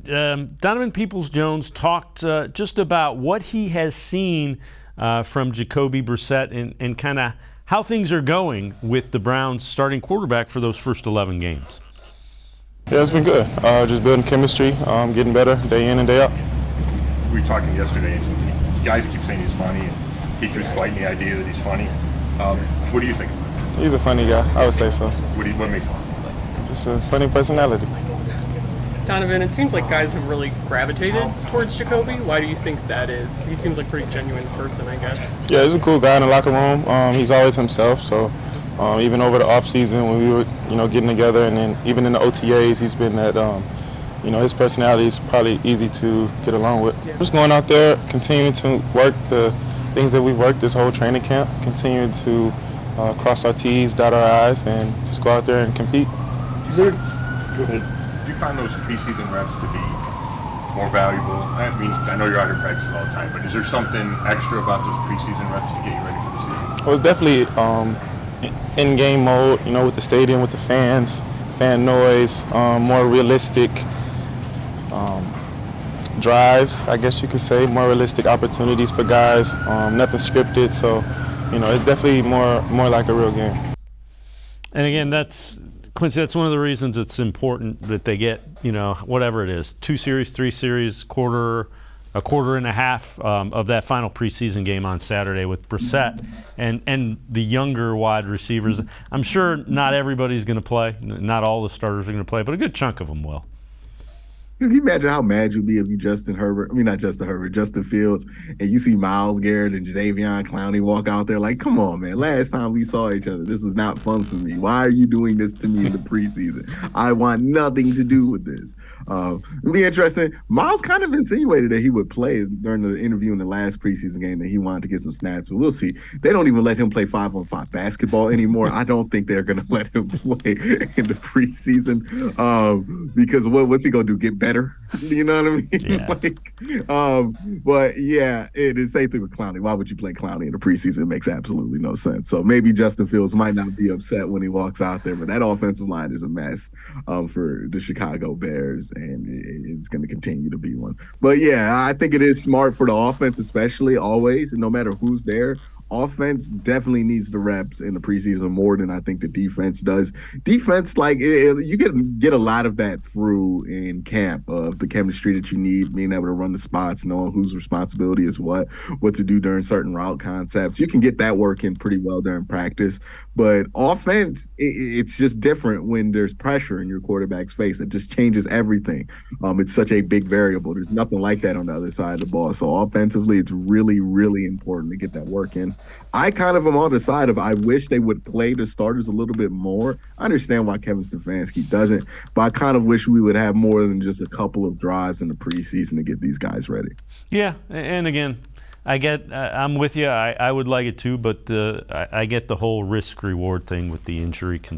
Donovan Peoples-Jones talked just about what he has seen from Jacoby Brissett and kind of how things are going with the Browns starting quarterback for those first 11 games. Yeah, it's been good. Just building chemistry, getting better day in and day out. We were talking yesterday, and guys keep saying he's funny, and he keeps fighting the idea that he's funny. What do you think? He's a funny guy, I would say so. What makes him? Just a funny personality. Donovan, it seems like guys have really gravitated towards Jacoby. Why do you think that is? He seems like a pretty genuine person, I guess. Yeah, he's a cool guy in the locker room. He's always himself, so even over the off season when we were, getting together, and then even in the OTAs, he's been that, his personality is probably easy to get along with. Yeah. Just going out there, continuing to work the things that we've worked this whole training camp, continuing to cross our T's, dot our I's, and just go out there and compete. Go ahead. Do you find those preseason reps to be more valuable? I mean, I know you're out here practicing all the time, but is there something extra about those preseason reps to get you ready for the season? Well, it's definitely in-game mode, with the stadium, with the fans, fan noise, more realistic drives, I guess you could say, more realistic opportunities for guys, nothing scripted, so, it's definitely more like a real game. And again, Quincy, that's one of the reasons it's important that they get, whatever it is, 2 series, 3 series, a quarter and a half of that final preseason game on Saturday with Brissett and the younger wide receivers. I'm sure not everybody's going to play. Not all the starters are going to play, but a good chunk of them will. Can you imagine how mad you'd be if you Justin Fields, and you see Myles Garrett and Jadeveon Clowney walk out there like, come on, man, last time we saw each other, this was not fun for me. Why are you doing this to me in the preseason? I want nothing to do with this. It'd be interesting. Myles kind of insinuated that he would play during the interview in the last preseason game, that he wanted to get some snaps, but we'll see. They don't even let him play 5-on-5 basketball anymore. I don't think they're going to let him play in the preseason because what's he going to do, get better? You know what I mean? Yeah. But yeah, it is same thing with Clowney. Why would you play Clowney in the preseason? It makes absolutely no sense. So maybe Justin Fields might not be upset when he walks out there, but that offensive line is a mess for the Chicago Bears, and it's going to continue to be one. But yeah, I think it is smart for the offense, especially always, no matter who's there. Offense definitely needs the reps in the preseason more than I think the defense does. Defense, you get a lot of that through in camp, of the chemistry that you need, being able to run the spots, knowing whose responsibility is what to do during certain route concepts. You can get that working pretty well during practice. But offense, it's just different when there's pressure in your quarterback's face. It just changes everything. It's such a big variable. There's nothing like that on the other side of the ball. So offensively, it's really, really important to get that work in. I kind of am on the side of I wish they would play the starters a little bit more. I understand why Kevin Stefanski doesn't, but I kind of wish we would have more than just a couple of drives in the preseason to get these guys ready. Yeah, and again, I'm with you. I would like it too, but I get the whole risk-reward thing with the injury